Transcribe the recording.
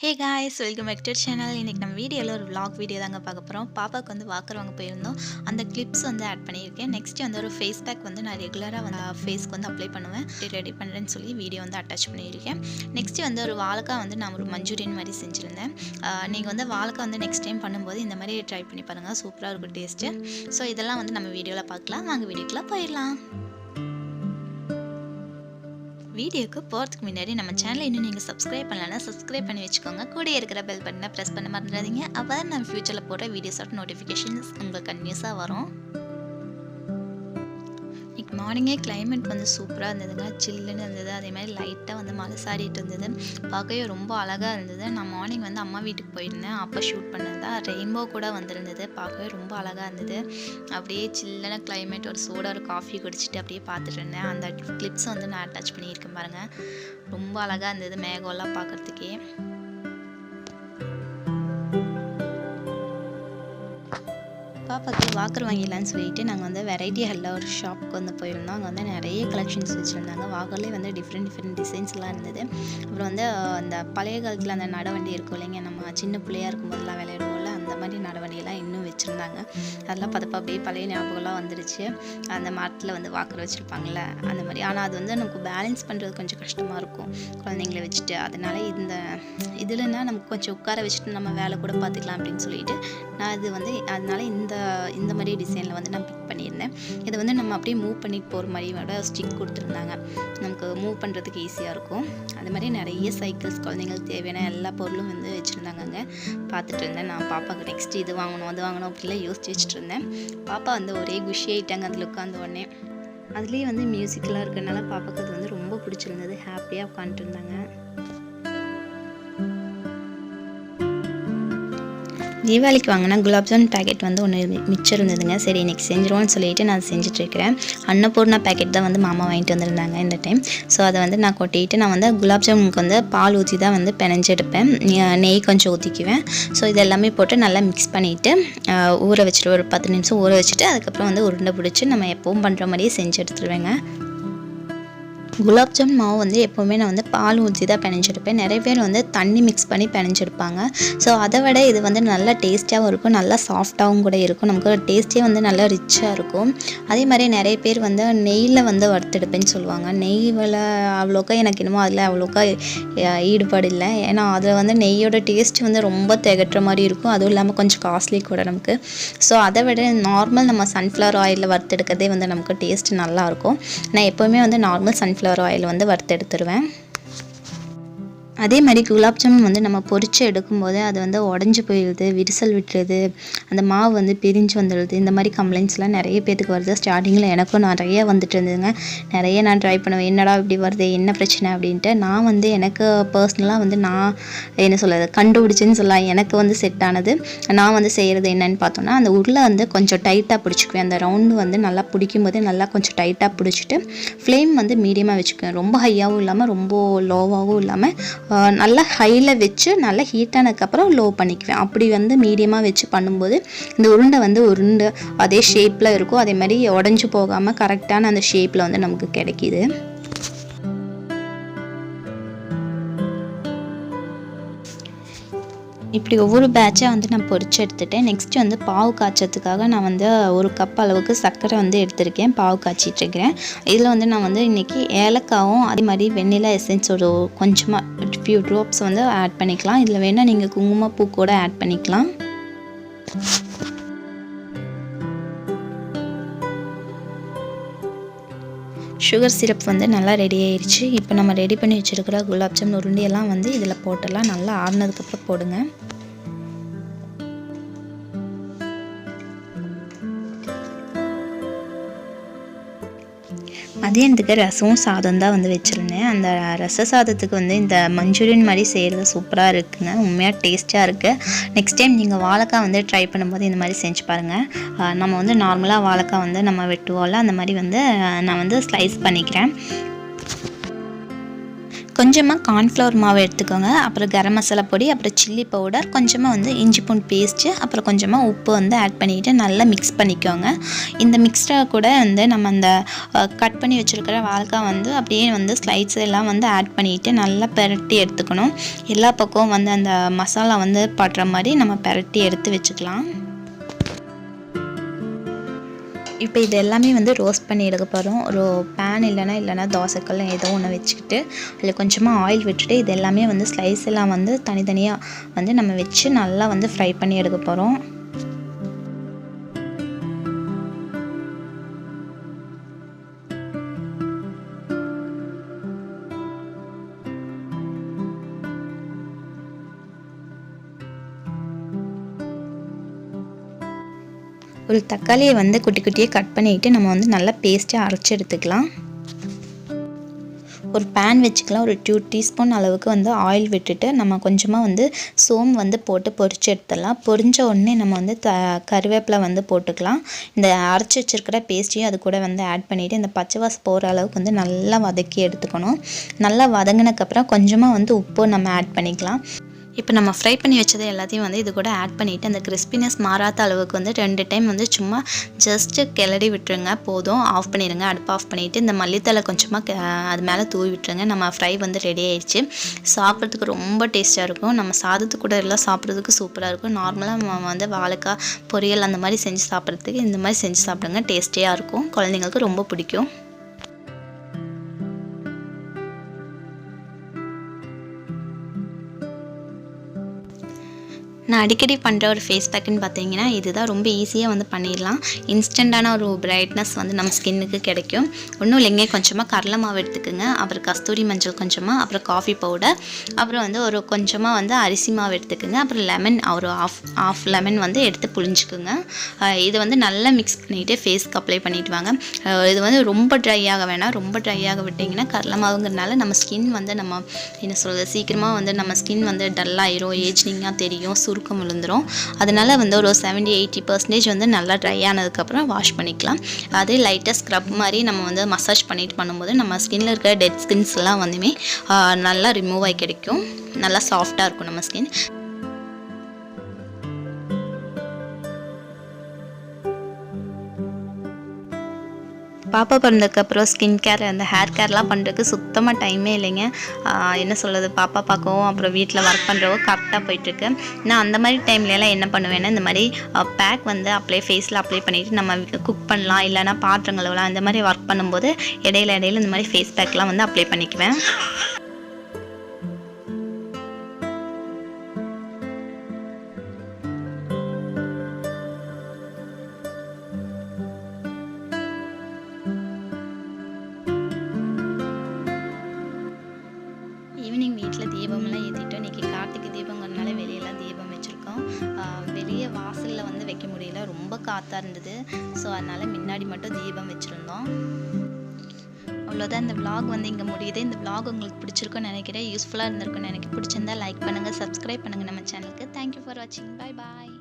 Hey guys, welcome back to channel. இன்றைக்கி நம்ம வீடியோவில் ஒரு vlog வீடியோ தாங்க பார்க்க போகிறோம். பாப்பாவுக்கு வந்து வாக்கர் வாங்க போயிருந்தோம். அந்த கிளிப்ஸ் வந்து ஆட் பண்ணியிருக்கேன். நெக்ஸ்ட்டு வந்து ஒரு ஃபேஸ் பேக் வந்து நான் ரெகுலராக வந்து ஃபேஸ்க்கு வந்து அப்ளை பண்ணுவேன். ரெடி பண்ணுறேன்னு சொல்லி வீடியோ வந்து அட்டாச் பண்ணியிருக்கேன். நெக்ஸ்ட்டு வந்து ஒரு வாழைக்காய் வந்து நான் ஒரு மஞ்சூரியன் மாதிரி செஞ்சுருந்தேன். நீங்கள் வந்து வாழைக்காய் வந்து நெக்ஸ்ட் டைம் பண்ணும்போது இந்த மாதிரி ட்ரை பண்ணி பாருங்கள், சூப்பராக இருக்கும் டேஸ்ட்டு. ஸோ இதெல்லாம் வந்து நம்ம வீடியோவில் பார்க்கலாம். வாங்க வீடியோக்குள்ளே போயிடலாம். வீடியோக்கு போகிறதுக்கு முன்னாடி நம்ம சேனலை இன்னும் நீங்கள் சப்ஸ்கிரைப் பண்ணலன்னா சப்ஸ்கிரைப் பண்ணி வச்சுக்கோங்க. கூட இருக்கிற பெல் பட்டனை ப்ரெஸ் பண்ண மறந்துடாதீங்க. அப்போ தான் நம்ம ஃப்யூச்சரில் போடுற வீடியோஸோட நோட்டிஃபிகேஷன்ஸ் உங்களுக்கு கன்டினியூஸாக வரும். இன்றைக்கி மார்னிங்கே கிளைமேட் வந்து சூப்பராக இருந்ததுங்க, சில்லுன்னு இருந்தது. அதே மாதிரி லைட்டாக வந்து மழை சாரிட்டு இருந்தது. பார்க்கவே ரொம்ப அழகாக இருந்தது. நான் மார்னிங் வந்து அம்மா வீட்டுக்கு போயிருந்தேன், அப்போ ஷூட் பண்ணது தான். ரெயின்போ கூட வந்திருந்தது, பார்க்கவே ரொம்ப அழகாக இருந்தது. அப்படியே சில்லுன்னு கிளைமேட், ஒரு சூடாக ஒரு காஃபி குடிச்சிட்டு அப்படியே பார்த்துட்டு இருந்தேன். அந்த கிளிப்ஸை வந்து நான் அட்டாச் பண்ணியிருக்கேன் பாருங்கள். ரொம்ப அழகாக இருந்தது மேகம்லாம் பார்க்குறதுக்கே. பாப்பாக்கு வாக்கர் வாங்கிடலான்னு சொல்லிட்டு நாங்கள் வந்து வெரைட்டி ஹெல்ல ஒரு ஷாப்புக்கு வந்து போயிருந்தோம். அங்கே வந்து நிறைய கலெக்ஷன்ஸ் வச்சுருந்தாங்க. வாக்கர்லேயே வந்து டிஃப்ரெண்ட் டிசைன்ஸ்லாம் இருந்தது. அப்புறம் வந்து அந்த பழைய காலத்தில் அந்த நடவண்டி இருக்கும் இல்லைங்க, நம்ம சின்ன பிள்ளையாக இருக்கும்போதெல்லாம் விளையாடுவோம்ல, அந்த மாதிரி நடவண்டியெல்லாம் இன்னும் வச்சுருந்தாங்க. அதெல்லாம் பார்த்தப்ப அப்படியே பழைய ஞாபகம்லாம் வந்துடுச்சு. அந்த மரத்தில் வந்து வாக்கர் வச்சுருப்பாங்கள்ல அந்த மாதிரி. ஆனால் அது வந்து நமக்கு பேலன்ஸ் பண்ணுறது கொஞ்சம் கஷ்டமாக இருக்கும் குழந்தைங்கள வச்சுட்டு. அதனால் இதுலன்னா நமக்கு கொஞ்சம் உட்கார வச்சுட்டு நம்ம வேலை கூட பார்த்துக்கலாம் அப்படின்னு சொல்லிட்டு நான் இது வந்து அதனால் இந்த மாதிரி டிசைனில் வந்து நான் பிக் பண்ணியிருந்தேன். இதை வந்து நம்ம அப்படியே மூவ் பண்ணி போகிற மாதிரியோட ஸ்டிக் கொடுத்துருந்தாங்க, நமக்கு மூவ் பண்ணுறதுக்கு ஈஸியாக இருக்கும். அது மாதிரி நிறைய சைக்கிள்ஸ், குழந்தைங்களுக்கு தேவையான எல்லா பொருளும் வந்து வச்சுருந்தாங்க. அங்கே பார்த்துட்டு இருந்தேன். நான் பாப்பாவுக்கு நெக்ஸ்ட்டு இது வாங்கணும் அது வாங்கணும் அப்படிலாம் யோசிச்சு வச்சுட்டு இருந்தேன். பாப்பா வந்து ஒரே குஷி ஆகிட்டாங்க அதில் உட்காந்த உடனே. அதுலேயே வந்து மியூசிக்கெலாம் இருக்கிறதுனால பாப்பாவுக்கு அது வந்து ரொம்ப பிடிச்சிருந்தது. ஹாப்பியாக உட்காந்துட்டு இருந்தாங்க. தீபாவளிக்கு வாங்கினா குலாப்ஜான் பேக்கெட் வந்து ஒன்று மிச்சம் இருந்ததுங்க. சரி இன்றைக்கி செஞ்சிருவோன்னு சொல்லிட்டு நான் செஞ்சிட்ருக்கிறேன். அன்னபூர்ணா பேக்கெட் தான் வந்து மாமா வாங்கிட்டு வந்திருந்தாங்க இந்த டைம். ஸோ அதை வந்து நான் கொட்டிட்டு நான் வந்து குலாப்ஜாமுனுக்கு வந்து பால் ஊற்றி தான் வந்து பிணைஞ்சு எடுப்பேன். நெய் கொஞ்சம் ஊற்றிக்குவேன். ஸோ இது எல்லாமே போட்டு நல்லா மிக்ஸ் பண்ணிவிட்டு ஊற வச்சுட்டு ஒரு 10 நிமிஷம் ஊற வச்சுட்டு அதுக்கப்புறம் வந்து உருண்டை பிடிச்சி நம்ம எப்பவும் பண்ணுற மாதிரியே செஞ்சு எடுத்துருவேங்க. குலாப்ஜாம் மாவு வந்து எப்போவுமே நான் வந்து பால் ஊற்றி தான் பிணைஞ்செடுப்பேன். நிறைய பேர் வந்து தண்ணி மிக்ஸ் பண்ணி பிணைஞ்செடுப்பாங்க. ஸோ அதை விட இது வந்து நல்லா டேஸ்ட்டாகவும் இருக்கும், நல்லா சாஃப்டாகவும் கூட இருக்கும். நமக்கு டேஸ்ட்டே வந்து நல்லா ரிச்சாக இருக்கும். அதே மாதிரி நிறைய பேர் வந்து நெய்யில் வந்து வறுத்தெடுப்பேன்னு சொல்லுவாங்க. நெய்யில் அவ்வளோக்கா எனக்கு என்னமோ அதில் அவ்வளோக்கா ஈடுபாடு இல்லை. ஏன்னா அதில் வந்து நெய்யோட டேஸ்ட் வந்து ரொம்ப திகட்டுற மாதிரி இருக்கும். அதுவும் இல்லாமல் கொஞ்சம் காஸ்ட்லி கூட நமக்கு. ஸோ அதை விட நார்மல் நம்ம சன்ஃப்ளவர் ஆயிலில் வறுத்தெடுக்கிறதே வந்து நமக்கு டேஸ்ட் நல்லாயிருக்கும். நான் எப்போவுமே வந்து நார்மல் சன்ஃப்ளவர் ஆயில் வந்து வறுத்து எடுத்துருவேன். அதே மாதிரி குலாப் ஜாமுன் வந்து நம்ம பொரிச்சு எடுக்கும்போது அது வந்து உடஞ்சி போயிடுது, விரிசல் விட்டுருது, அந்த மாவு வந்து பிரிஞ்சு வந்துடுது. இந்த மாதிரி கம்ப்ளைண்ட்ஸ்லாம் நிறைய பேருக்கு வருது. ஸ்டார்டிங்கில் எனக்கும் நிறைய வந்துட்டு இருந்ததுங்க. நிறைய நான் ட்ரை பண்ணுவேன், என்னடா இப்படி வருது, என்ன பிரச்சனை அப்படின்ட்டு. நான் வந்து எனக்கு பர்சனலாக வந்து நான் என்ன சொல்கிறது கண்டுபிடிச்சின்னு சொல்லலாம். எனக்கு வந்து செட் ஆனது நான் வந்து செய்கிறது என்னன்னு பார்த்தோன்னா, அந்த உருளை வந்து கொஞ்சம் டைட்டாக பிடிச்சிக்குவேன். அந்த ரவுண்டு வந்து நல்லா பிடிக்கும் போதே நல்லா கொஞ்சம் டைட்டாக பிடிச்சிட்டு ஃப்ளேம் வந்து மீடியமாக வச்சுக்குவேன். ரொம்ப ஹையாகவும் இல்லாமல் ரொம்ப லோவாகவும் இல்லாமல் நல்லா ஹையில் வச்சு நல்லா ஹீட்டானதுக்கப்புறம் லோ பண்ணிக்குவேன். அப்படி வந்து மீடியமாக வச்சு பண்ணும்போது இந்த உருண்டை வந்து உருண்டை அதே ஷேப்பில் இருக்கும். அதே மாதிரி உடஞ்சி போகாமல் கரெக்டான அந்த ஷேப்பில் வந்து நமக்கு கிடைக்கிது. இப்படி ஒவ்வொரு பேட்சாக வந்து நான் பொரிச்சு எடுத்துட்டேன். நெக்ஸ்ட்டு வந்து பாவு காய்ச்சத்துக்காக நான் வந்து 1 கப் அளவுக்கு சர்க்கரை வந்து எடுத்திருக்கேன். பாவு காய்ச்சிட்ருக்கிறேன். இதில் வந்து நான் வந்து இன்றைக்கி ஏலக்காவும் அதே மாதிரி வெண்ணிலா எசன்ஸ் ஒரு கொஞ்சமாக ஃபியூ ட்ராப்ஸ் வந்து ஆட் பண்ணிக்கலாம். இதில் வேணால் நீங்கள் குங்குமப்பூ கூட ஆட் பண்ணிக்கலாம். சுகர் சிரப் வந்து நல்லா ரெடி ஆயிடுச்சு. இப்போ நம்ம ரெடி பண்ணி வச்சுருக்கிற குலாப் ஜாமுன் உருண்டையெல்லாம் வந்து இதில் போட்டெல்லாம் நல்லா ஆறுனதுக்கப்புறம் போடுங்க. மதியானத்துக்கு ரசமும் சாதம் தான் வந்து வச்சுருந்தேன். அந்த ரச சாதத்துக்கு வந்து இந்த மஞ்சூரியன் மாதிரி செய்கிறது சூப்பராக இருக்குங்க, உண்மையாக டேஸ்ட்டாக இருக்குது. நெக்ஸ்ட் டைம் நீங்கள் வாழைக்காய் வந்து ட்ரை பண்ணும்போது இந்த மாதிரி செஞ்சு பாருங்கள். நம்ம வந்து நார்மலாக வாழைக்காய் வந்து நம்ம வெட்டுவோம்ல, அந்த மாதிரி வந்து நான் வந்து ஸ்லைஸ் பண்ணிக்கிறேன். கொஞ்சமாக கார்ன்ஃப்ளவர் மாவு எடுத்துக்கோங்க, அப்புறம் கரம் மசாலா பொடி, அப்புறம் சில்லி பவுடர், கொஞ்சமாக வந்து இஞ்சி பூண்டு பேஸ்ட்டு, அப்புறம் கொஞ்சமாக உப்பு வந்து ஆட் பண்ணிவிட்டு நல்லா மிக்ஸ் பண்ணிக்கோங்க. இந்த மிக்ஸ்டரை கூட வந்து நம்ம அந்த கட் பண்ணி வச்சுருக்கிற வாழைக்காய் வந்து அப்படியே வந்து ஸ்லைட்ஸ் எல்லாம் வந்து ஆட் பண்ணிவிட்டு நல்லா பெரட்டி எடுத்துக்கணும். எல்லா பக்கமும் வந்து அந்த மசாலா வந்து படுற மாதிரி நம்ம பெரட்டி எடுத்து வச்சுக்கலாம். இப்போ இது எல்லாமே வந்து ரோஸ்ட் பண்ணி எடுக்க போகிறோம். ஒரு பேன் இல்லைனா தோசைக்கல் ஏதோ ஒன்று வச்சுக்கிட்டு அதில் கொஞ்சமாக ஆயில் விட்டுட்டு இது எல்லாமே வந்து ஸ்லைஸ் எல்லாம் வந்து தனித்தனியாக வந்து நம்ம வச்சு நல்லா வந்து ஃப்ரை பண்ணி எடுக்க போகிறோம். ஒரு தக்காளியை வந்து குட்டி குட்டியாக கட் பண்ணிவிட்டு நம்ம வந்து நல்லா பேஸ்ட்டாக அரைச்சி எடுத்துக்கலாம். ஒரு பேன் வச்சுக்கலாம். ஒரு 2 டீஸ்பூன் அளவுக்கு வந்து ஆயில் விட்டுட்டு நம்ம கொஞ்சமாக வந்து சோம்பு வந்து போட்டு பொரிச்சு எடுத்துடலாம். பொரிஞ்ச உடனே நம்ம வந்து கருவேப்பிலை வந்து போட்டுக்கலாம். இந்த அரைச்சி வச்சுருக்கிற பேஸ்ட்டையும் அது கூட வந்து ஆட் பண்ணிவிட்டு இந்த பச்சை வாசம் போகிற அளவுக்கு வந்து நல்லா வதக்கி எடுத்துக்கணும். நல்லா வதங்கினதுக்கப்புறம் கொஞ்சமாக வந்து உப்பு நம்ம ஆட் பண்ணிக்கலாம். இப்போ நம்ம ஃப்ரை பண்ணி வச்சது எல்லாத்தையும் வந்து இது கூட ஆட் பண்ணிவிட்டு அந்த கிறிஸ்பினஸ் மாறாத அளவுக்கு வந்து 2 டைம் வந்து சும்மா ஜஸ்ட்டு கிளறி விட்டுருங்க, போதும். ஆஃப் பண்ணிடுங்க. அடுப்பு ஆஃப் பண்ணிவிட்டு இந்த மல்லித்தலை கொஞ்சமாக அது மேலே தூவி விட்டுருங்க. நம்ம ஃப்ரை வந்து ரெடி ஆயிடுச்சு. சாப்பிட்றதுக்கு ரொம்ப டேஸ்ட்டாக இருக்கும். நம்ம சாதத்துக்கு கூட எல்லாம் சாப்பிட்றதுக்கு சூப்பராக இருக்கும். நார்மலாக நம்ம வந்து வாழைக்காய் பொரியல் அந்த மாதிரி செஞ்சு சாப்பிட்றதுக்கு இந்த மாதிரி செஞ்சு சாப்பிடுங்க, டேஸ்டியாக இருக்கும். குழந்தைங்களுக்கு ரொம்ப பிடிக்கும். நான் அடிக்கடி பண்ணுற ஒரு ஃபேஸ் பேக்குன்னு பார்த்தீங்கன்னா இதுதான். ரொம்ப ஈஸியாக வந்து பண்ணிடலாம். இன்ஸ்டண்ட்டான ஒரு பிரைட்னஸ் வந்து நம்ம ஸ்கின்னுக்கு கிடைக்கும். ஒன்றும் இல்லைங்க, கொஞ்சமாக கடலை மாவு எடுத்துக்கோங்க, அப்புறம் கஸ்தூரி மஞ்சள் கொஞ்சமாக, அப்புறம் காஃபி பவுடர், அப்புறம் வந்து ஒரு கொஞ்சமாக வந்து அரிசி மாவு எடுத்துக்கோங்க, அப்புறம் லெமன் ஒரு ஆஃப் லெமன் வந்து எடுத்து புழிஞ்சிக்கோங்க. இது வந்து நல்லா மிக்ஸ் பண்ணிவிட்டு ஃபேஸ்க்கு அப்ளை பண்ணிவிட்டு வாங்க. இது வந்து ரொம்ப ட்ரை ஆக வேணாம். ரொம்ப ட்ரை ஆக விட்டிங்கன்னா கடலை மாவுங்கிறதுனால நம்ம ஸ்கின் வந்து நம்ம என்ன சொல்கிறது சீக்கிரமாக வந்து நம்ம ஸ்கின் வந்து டல்லாயிரும், ஏஜ்னிங்காக தெரியும், சுருக்கம் விழுந்துடும். அதனால் வந்து ஒரு 70-80% வந்து நல்லா ட்ரை ஆனதுக்கப்புறம் வாஷ் பண்ணிக்கலாம். அதே லைட்டாக ஸ்க்ரப் மாதிரி நம்ம வந்து மசாஜ் பண்ணிட்டு பண்ணும்போது நம்ம ஸ்கின்னில் இருக்கிற டெட் ஸ்கின்ஸ்லாம் வந்துமே நல்லா ரிமூவ் ஆகி கிடைக்கும். நல்லா சாஃப்டாக இருக்கும் நம்ம ஸ்கின். பாப்பா பிறந்ததுக்கப்புறம் ஸ்கின் கேர் அந்த ஹேர் கேர்லாம் பண்ணுறதுக்கு சுத்தமாக டைமே இல்லைங்க. என்ன சொல்கிறது, பாப்பா பார்க்கவும் அப்புறம் வீட்டில் ஒர்க் பண்ணுறவோ கரெக்டாக போயிட்டுருக்கு. நான் அந்த மாதிரி டைம்லலாம் என்ன பண்ணுவேன்னா இந்த மாதிரி பேக் வந்து ஃபேஸில் அப்ளை பண்ணிவிட்டு நம்ம குக் பண்ணலாம், இல்லைனா பாத்திரங்களெலாம் இந்த மாதிரி ஒர்க் பண்ணும்போது இடையில இந்த மாதிரி ஃபேஸ் பேக்லாம் வந்து அப்ளை பண்ணிக்குவேன். ஈவினிங் வீட்டில் தீபம்லாம் ஏற்றிட்டோம். இன்றைக்கி கார்த்திகை தீபங்கிறதுனால வெளியெல்லாம் தீபம் வச்சுருக்கோம். வெளியே வாசலில் வந்து வைக்க முடியல, ரொம்ப காற்றாக இருந்தது. ஸோ அதனால் முன்னாடி மட்டும் தீபம் வச்சுருந்தோம். அவ்வளோதான், இந்த விலாக் வந்து இங்கே முடியுது. இந்த விலாக் உங்களுக்கு பிடிச்சிருக்குன்னு நினைக்கிறேன், யூஸ்ஃபுல்லாக இருந்திருக்குன்னு நினைக்கிறேன். பிடிச்சிருந்தா லைக் பண்ணுங்கள், சப்ஸ்கிரைப் பண்ணுங்கள் நம்ம சேனலுக்கு. தேங்க்யூ ஃபார் வாட்சிங். பாய் பாய்.